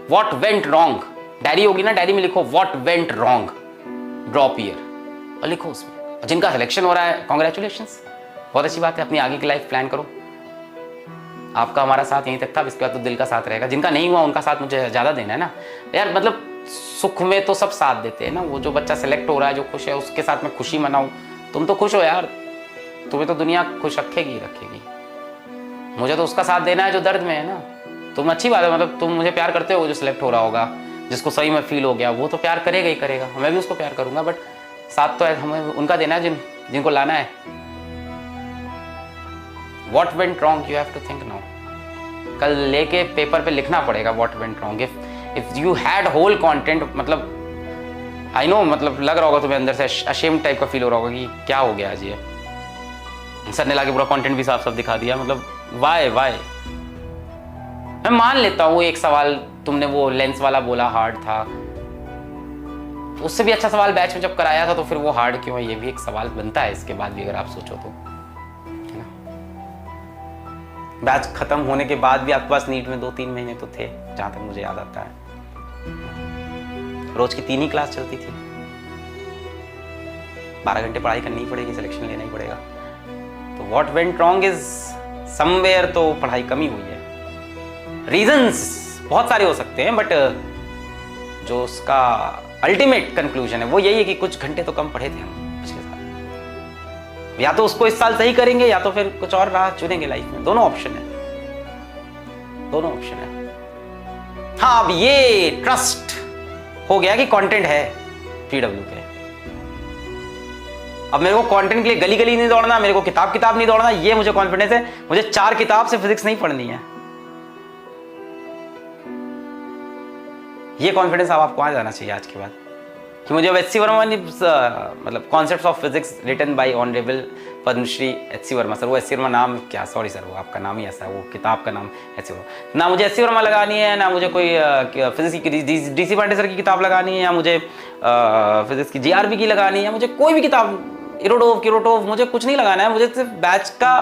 What went wrong, diary होगी ना, diary में लिखो what went wrong, drop year और लिखो उसमें। जिनका सिलेक्शन हो रहा है कॉन्ग्रेचुलेशंस, बहुत अच्छी बात है, अपनी आगे की लाइफ प्लान करो। आपका हमारा साथ यहीं तक था, इसके बाद तो दिल का साथ रहेगा। जिनका नहीं हुआ उनका साथ मुझे ज़्यादा देना है ना यार, मतलब सुख में तो सब साथ देते हैं ना। वो जो बच्चा सेलेक्ट हो रहा है, जो खुश है, उसके साथ में खुशी मनाऊं। तुम तो खुश हो यार, तुम्हें तो दुनिया खुश रखेगी रखेगी, मुझे तो उसका साथ देना है जो दर्द में है ना। तुम अच्छी बात है, मतलब तुम मुझे प्यार करते हो, जो सिलेक्ट हो रहा होगा, जिसको सही में फील हो गया, वो तो प्यार करेगा ही करेगा, मैं भी उसको प्यार करूंगा, बट साथ तो है हमें उनका देना है जिनको लाना है। What went wrong you have to think now. कल लेके पेपर पे लिखना पड़ेगा what went wrong. If you had whole content, मतलब I know, मतलब लग रहा होगा तुम्हें अंदर से ashamed टाइप का फील हो रहा होगा कि क्या हो गया आज ये, सर ने लाके पूरा कंटेंट भी साफ साफ दिखा दिया, मतलब वाई। मैं मान लेता हूँ एक सवाल तुमने वो लेंस वाला बोला हार्ड था, उससे भी अच्छा सवाल बैच में जब कराया था, तो फिर वो हार्ड क्यों है, ये भी एक सवाल बनता है इसके बाद भी, अगर आप सोचो तो। बैच खत्म होने के बाद भी आपके पास नीट में 2-3 महीने तो थे, जहां तक मुझे याद आता है। रोज की 3 ही क्लास चलती थी, 12 घंटे पढ़ाई करनी पड़ेगी, सिलेक्शन लेना ही पड़ेगा। तो what went wrong is somewhere, तो पढ़ाई कमी हुई है। रीजंस बहुत सारे हो सकते हैं, बट जो उसका अल्टीमेट कंक्लूजन है वो यही है कि कुछ घंटे तो कम पढ़े थे हम पिछले साल। या तो उसको इस साल सही करेंगे, या तो फिर कुछ और राह चुनेंगे लाइफ में। दोनों ऑप्शन है। हाँ, अब ये ट्रस्ट हो गया कि कंटेंट है पीडब्ल्यू पे। अब मेरे को कंटेंट के लिए गली गली नहीं दौड़ना, मेरे को किताब नहीं दौड़ना, ये मुझे कॉन्फिडेंस है। मुझे 4 किताब से फिजिक्स नहीं पढ़नी है। ये कॉन्फिडेंस अब आपको आ जाना चाहिए आज के बाद, कि मुझे एच.सी. वर्मा ने मतलब concepts of physics written by honourable Padma Shri H C. Verma sir. वो एच.सी. वर्मा नाम क्या, सॉरी सर, वो आपका नाम ही ऐसा है, वो किताब का नाम एच.सी. वर्मा। ना मुझे एच.सी. वर्मा लगानी है, ना मुझे कोई फिजिक्स की डी.सी. पांडे सर की किताब लगानी है, या मुझे फिजिक्स की जी.आर.बी. की लगानी है, मुझे कोई भी किताब इरोटोव मुझे कुछ नहीं लगाना है। मुझे सिर्फ बैच का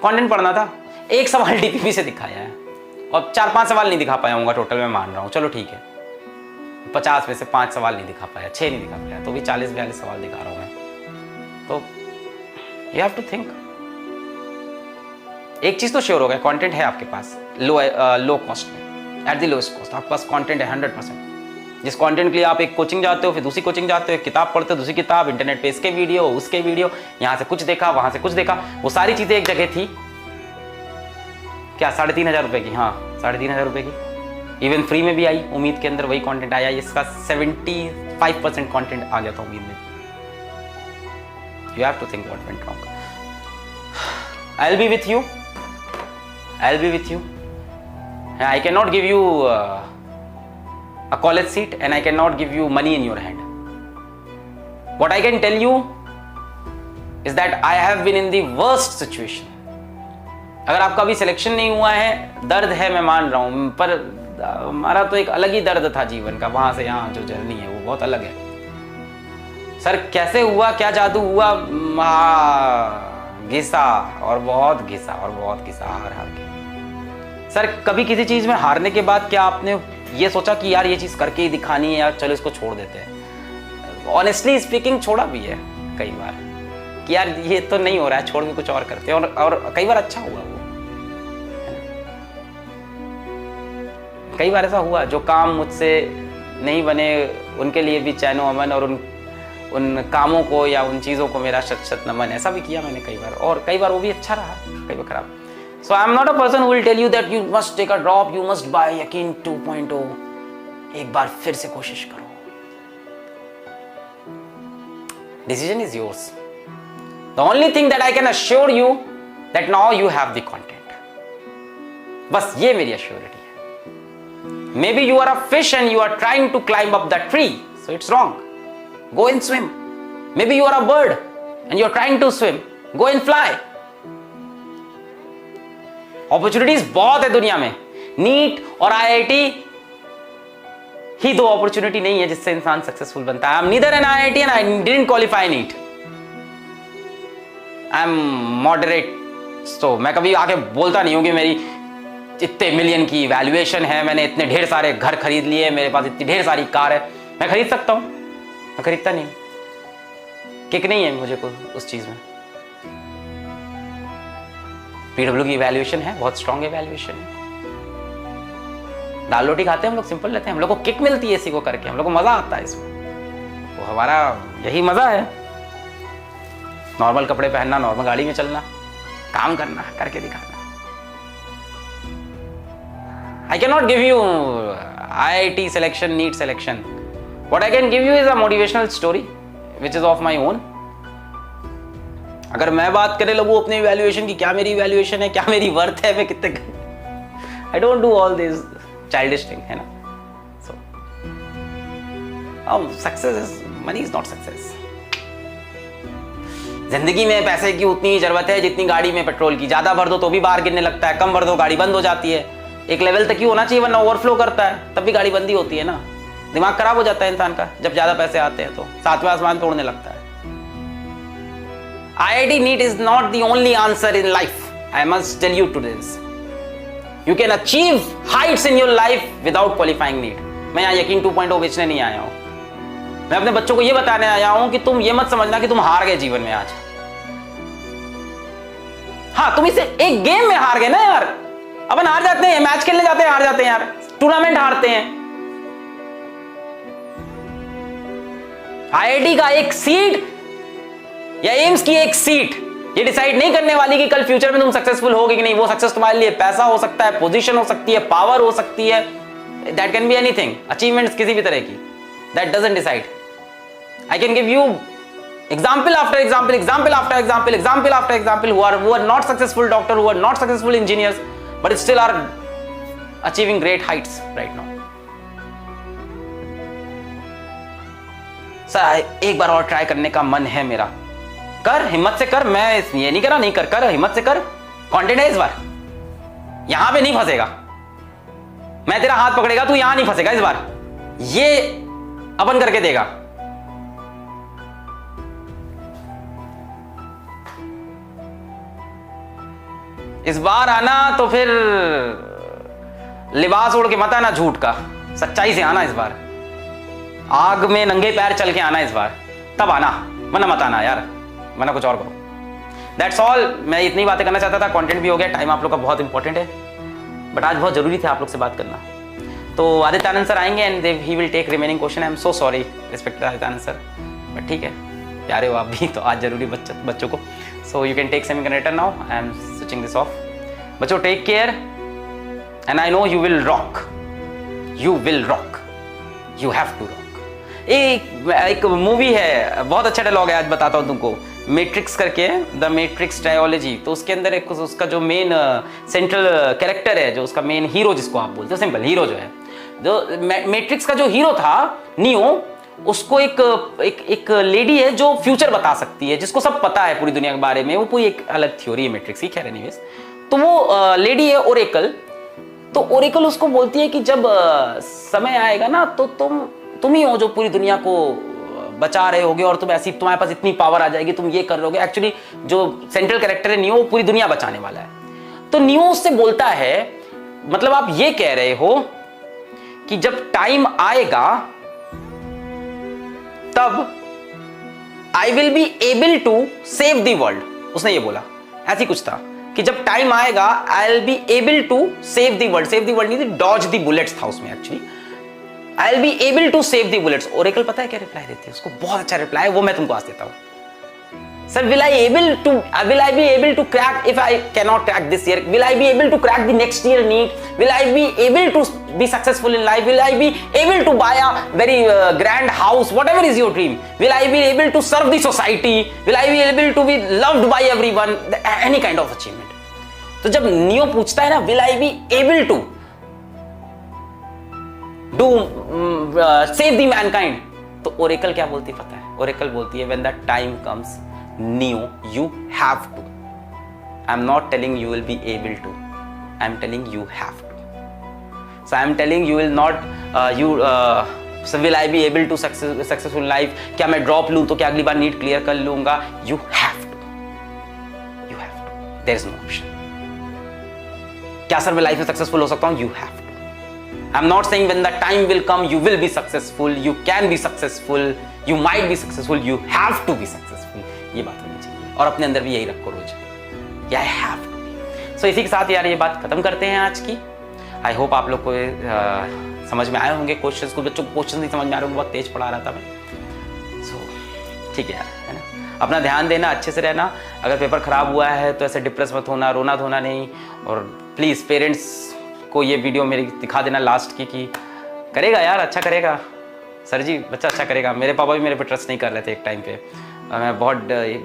कॉन्टेंट पढ़ना था। एक सवाल डीपीपी से दिखाया है, और 4-5 सवाल नहीं दिखा पाया होगा टोटल, मैं मान रहा हूँ, चलो ठीक है। 50 में से 5 सवाल नहीं दिखा पाया, 6 नहीं दिखा पाया, तो भी 40-42 सवाल दिखा रहा हूं मैं। तो यू हैव टू थिंक। एक चीज तो श्योर हो गया, कंटेंट है आपके पास लो कॉस्ट में, एट द लोएस्ट कॉस्ट आपके पास कंटेंट है 100%। जिस कंटेंट के लिए आप एक कोचिंग जाते हो, फिर दूसरी कोचिंग जाते हो, किताब पढ़ते हो, दूसरी किताब, इंटरनेट पे इसके वीडियो, उसके वीडियो, यहाँ से कुछ देखा, वहां से कुछ देखा, वो सारी चीजें एक जगह थी। क्या 3,500 रुपए की? हाँ, 3,500 रुपए की। इवन फ्री में भी आई, उम्मीद के अंदर वही कंटेंट आया। इसका 75% कंटेंट आ गया था उम्मीद में। You have to think what went wrong. I will be with you, I can not give you a college seat and I cannot give you money in your hand. What I can tell you is that I have been in the worst situation. अगर आपका अभी selection नहीं हुआ है, दर्द है, मैं मान रहा हूं, पर हमारा तो एक अलग ही दर्द था जीवन का। वहां से यहाँ जो जर्नी है वो बहुत अलग है। सर कैसे हुआ, क्या जादू हुआ? घिसा और बहुत घिसा हार के। सर कभी किसी चीज में हारने के बाद क्या आपने ये सोचा कि यार ये चीज करके ही दिखानी है, यार चलो इसको छोड़ देते हैं? ऑनेस्टली स्पीकिंग छोड़ा भी है कई बार कि यार ये तो नहीं हो रहा है, छोड़ के कुछ और करते हैं, और कई बार अच्छा हुआ वो। कई बार ऐसा हुआ, जो काम मुझसे नहीं बने उनके लिए भी चैनो अमन, और उन कामों को या उन चीज़ों को मेरा शत नमन, ऐसा भी किया मैंने कई बार, और कई बार वो भी अच्छा रहा, कई बार खराब। So I am not a person who will tell you that you must take a drop, you must buy यकीन 2.0। एक बार फिर से कोशिश करो। Decision is yours. The only thing that I can assure you that now you have the content. बस ये मेरी assurity है। Maybe you are a fish and you are trying to climb up that tree, so it's wrong. Go and swim. Maybe you are a bird and you are trying to swim. Go and fly. Opportunities बहुत है दुनिया में। NEET और IIT ही 2 opportunity नहीं है जिससे इंसान successful बनता है। I am neither an IIT and I didn't qualify NEET. I am moderate, तो मैं कभी आके बोलता नहीं हूं कि मेरी इतने मिलियन की वैल्यूएशन है, मैंने इतने ढेर सारे घर खरीद लिए, मेरे पास इतनी ढेर सारी कार है, मैं खरीद सकता हूं? मैं खरीदता नहीं, किक नहीं है मुझे को उस चीज में। पीडब्ल्यू की वैल्यूएशन है, बहुत स्ट्रॉन्ग वैल्यूएशन है। दाल रोटी खाते हैं हम लोग, सिंपल रहते हैं, हम लोग को किक मिलती है इसी को करके, हम लोग को मजा आता है इसमें, तो हमारा यही मजा है। नॉर्मल कपड़े पहनना, नॉर्मल गाड़ी में चलना, काम करना, करके दिखाना। I cannot give you IIT selection, NEET selection. What I can give you is a motivational story, which is of my own. अगर मैं बात करने लगूं अपनी इवैल्यूएशन की, क्या मेरी इवैल्यूएशन है, क्या मेरी वर्थ है, मैं कितने, I don't do all this childish thing, है ना? So, success is, money is not success. जिंदगी में पैसे की उतनी जरूरत है जितनी गाड़ी में पेट्रोल की। ज्यादा भर दो तो भी बाहर गिरने लगता है, कम भर दो गाड़ी बंद हो जाती है। एक लेवल तक ही होना चाहिए, वरना ओवरफ्लो करता है, तब भी गाड़ी बंदी होती है ना। दिमाग खराब हो जाता है इंसान का जब ज्यादा पैसे आते हैं, तो सातवें आसमान तोड़ने लगता है। IIT NEET is not the only answer in life. I must tell you to this. You can achieve heights in your life without qualifying NEET. मैं यहाँ यकीन 2.0 बेचने नहीं आया हूँ, मैं अपने बच्चों को ये बताने आया हूँ कि तुम ये मत समझना कि तुम हार गए जीवन में आज। हाँ, तुम इसे एक गेम में हार गए ना यार, अपन हार जाते हैं, मैच खेलने जाते हैं हार जाते हैं यार, टूर्नामेंट हारते हैं। IIT का एक सीट या एम्स की एक सीट ये डिसाइड नहीं करने वाली कि कल फ्यूचर में तुम सक्सेसफुल होगे कि नहीं। वो सक्सेस तुम्हारे लिए पैसा हो सकता है, पोजीशन हो सकती है, पावर हो सकती है, that can be anything, achievements किसी भी तरह की, that doesn't decide. I can give you example after example, example after example, example after example who are not successful doctor, who are not successful engineers, but still are achieving great heights right now. Sir एक बार और try करने का मन है मेरा, कर, हिम्मत से कर, मैं ये नहीं करा, नहीं कर, कर हिम्मत से कर, कॉन्टेंट है इस बार, यहां पे नहीं फंसेगा, मैं तेरा हाथ पकड़ेगा, तू यहां नहीं फंसेगा इस बार, ये अपन करके देगा। इस बार आना तो फिर लिबास ओढ़ के मत आना झूठ का, सच्चाई से आना इस बार, आग में नंगे पैर चल के आना इस बार, तब आना, वरना मत आना यार, वरना कुछ और करो। दैट्स ऑल, मैं इतनी बातें करना चाहता था, कंटेंट भी हो गया, टाइम आप लोग का बहुत इंपॉर्टेंट है, बट आज बहुत जरूरी था आप लोग से बात करना। तो आदित्य आनंद सर आएंगे and he will take remaining question. I am so sorry respected Aditya Anand sir, but ठीक है, प्यारे हो आप भी, तो आज जरूरी बच्चों को। So you can take semiconductor now, I am switching this off. बच्चों take care and I know you will rock, you will rock, you have to rock. एक मूवी है, बहुत अच्छा डायलॉग है, आज बताता हूँ तुमको, मैट्रिक्स करके, द मैट्रिक्स ट्रायोलॉजी। तो उसके अंदर एक उसका जो मेन सेंट्रल कैरेक्टर है, जो उसका मेन हीरो जिसको आप बोलते हो, सिंपल हीरो जो है, जो मैट्रिक्स का जो हीरो था नियो, उसको एक लेडी है जो फ्यूचर बता सकती है, जिसको सब पता है पूरी दुनिया के बारे में, वो पूरी एक अलग थ्योरी है मैट्रिक्स की, खैर एनीवेज। तो वो लेडी है ओरेकल, तो ओरेकल उसको बोलती है कि जब समय आएगा ना, तो तुम ही हो जो पूरी दुनिया को बचा रहे होगे, और तुम्हारे पास इतनी पावर आ जाएगी, तुम ये कर रहे होगे। एक्चुअली जो सेंट्रल कैरेक्टर है नियो, वो पूरी दुनिया बचाने वाला है। तो नियो उससे बोलता है, मतलब आप ये कह रहे हो कि जब टाइम आएगा तब I will be able to save the world, उसने ये बोला, ऐसी कुछ था कि जब टाइम आएगा I will be able to save the world. Save the world नहीं थी, डॉज द बुलेट्स था उसमें actually, I will be able to save the bullets. Oracle पता है क्या रिप्लाई देती है उसको, बहुत अच्छा रिप्लाई है, वो मैं तुमको आज देता हूं। Sir will I be able to crack, if I cannot crack this year, will I be able to crack the next year NEET? Will I be able to be successful in life? Will I be able to buy a very grand house? Whatever is your dream. Will I be able to serve the society? Will I be able to be loved by everyone? Any kind of achievement. तो जब neo पूछता है ना, will I be able to do save the mankind, तो Oracle क्या बोलती पता है? ओरेकल बोलती है when that time comes, Neo, you have to. I'm not telling you will be able to. I'm telling you have to. So I'm telling you will not. So will I be able to successful life? क्या मैं drop लूँ तो क्या अगली बार NEET clear कर लूँगा? You have to. You have to. There is no option. क्या सर मैं लाइफ में सक्सेसफुल हो सकता हूँ? You have to. I am not saying when the time will come you will be successful, you can be successful, you might be successful, you have to be successful. ये बात होनी चाहिए और अपने अंदर भी यही रखो रोज, आई हैव टू बी। सो इसी के साथ यार ये बात खत्म करते हैं आज की। आई होप आप लोग को समझ में आए होंगे क्वेश्चंस। कुछ बच्चों को क्वेश्चन नहीं समझ में आ रहे होंगे, बहुत तेज पढ़ा रहा था मैं। सो ठीक है यार, है ना, अपना ध्यान देना, अच्छे से रहना। अगर पेपर खराब हुआ है तो ऐसे डिप्रेस मत होना, रोना धोना नहीं। और प्लीज़ पेरेंट्स को ये वीडियो मेरी दिखा देना लास्ट की कि करेगा यार, अच्छा करेगा सर जी, बच्चा अच्छा करेगा। मेरे पापा भी मेरे पे ट्रस्ट नहीं कर रहे थे एक टाइम पे। मैं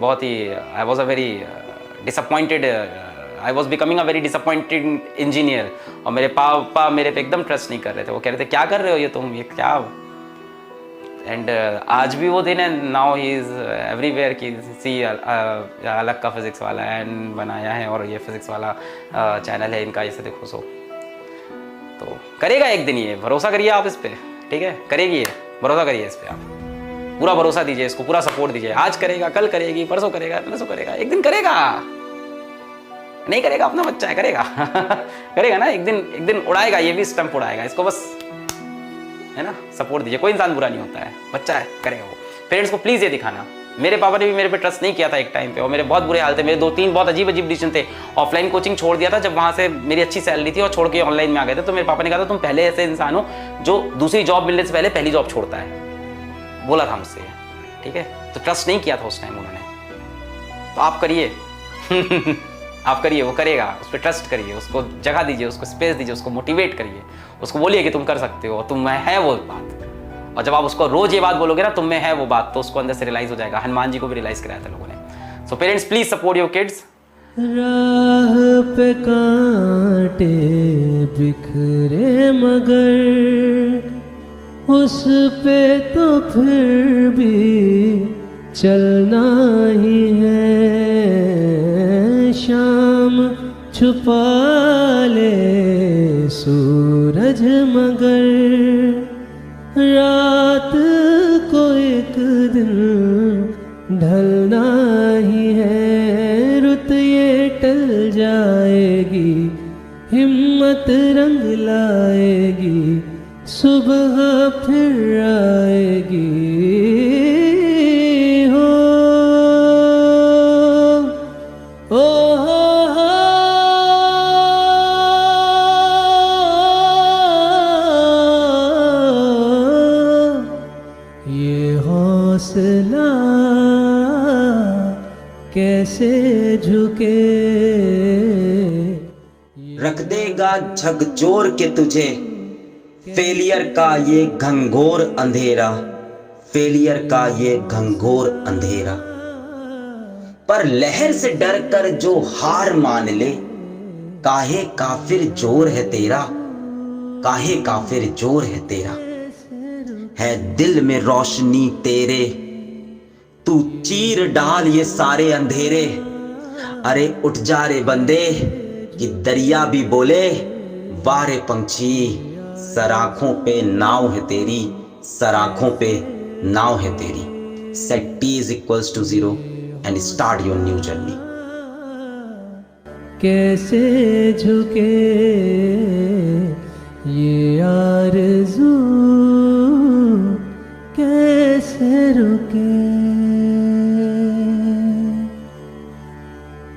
बहुत ही I was a very disappointed, I was becoming a very disappointed engineer. और मेरे पापा मेरे पे एकदम ट्रस्ट नहीं कर रहे थे। वो कह रहे थे क्या कर रहे हो ये तुम, ये क्या। एंड आज भी वो दिन है, नाउ ही इज़ एवरीवेयर की सी अलग का फिज़िक्स वाला एंड बनाया है और ये फिज़िक्स वाला चैनल है इनका, इसे देखो। सो तो करेगा एक दिन, ये भरोसा करिए आप इस पर, ठीक है, करेगी ये, भरोसा करिए इस पर, आप पूरा भरोसा दीजिए इसको, पूरा सपोर्ट दीजिए। आज करेगा, कल करेगी, परसों करेगा, परसों करेगा, एक दिन करेगा। नहीं करेगा अपना बच्चा है, करेगा करेगा ना, एक दिन उड़ाएगा, ये भी स्टंप उड़ाएगा। इसको बस, है ना, सपोर्ट दीजिए। कोई इंसान बुरा नहीं होता है, बच्चा है, करेगा वो। पेरेंट्स को प्लीज़ ये दिखाना। मेरे पापा ने भी मेरे पे ट्रस्ट नहीं किया था एक टाइम पे, और मेरे बहुत बुरे हाल थे। मेरे 2-3 बहुत अजीब डिसीजन थे। ऑफलाइन कोचिंग छोड़ दिया था जब वहाँ से मेरी अच्छी सैलरी थी, और छोड़ के ऑनलाइन में आ गए थे। तो मेरे पापा ने कहा था तुम पहले ऐसे इंसान हो जो दूसरी जॉब मिलने से पहले पहली जॉब छोड़ता है, बोला था मुझसे, ठीक है। तो ट्रस्ट नहीं किया था उस टाइम उन्होंने। तो आप करिए आप करिए, वो करेगा, उस पर ट्रस्ट करिए, उसको जगह दीजिए, उसको स्पेस दीजिए, उसको मोटिवेट करिए, उसको बोलिए कि तुम कर सकते हो, तुम में है वो बात। और जब आप उसको रोज ये बात बोलोगे ना, तुम में है वो बात, तो उसको अंदर से रियलाइज हो जाएगा। हनुमान जी को भी रियलाइज कराया था लोगों ने। So parents please support your kids. राह पे कांटे बिखरे मगर उस पे तो फिर भी चलना ही है। शाम छुपा ले सूरज मगर रात को एक दिन ढलना ही है। रुत ये टल जाएगी, हिम्मत रंग लाएगी, सुबह फिर आएगी। हौसला कैसे झुके, रख देगा झकझोर के तुझे फेलियर का ये घंघोर अंधेरा, फेलियर का ये घंघोर अंधेरा। पर लहर से डर कर जो हार मान ले, काहे काफिर जोर है तेरा, काहे काफिर जोर है तेरा। है दिल में रोशनी तेरे, तू चीर डाल ये सारे अंधेरे। अरे उठ जा रे बंदे कि दरिया भी बोले, वारे पंछी सराखों पे नाव है तेरी, सराखों पे नाव है तेरी। Set t is equals to 0 and start your new journey. कैसे झुके ये आरज़ू, कैसे रुके।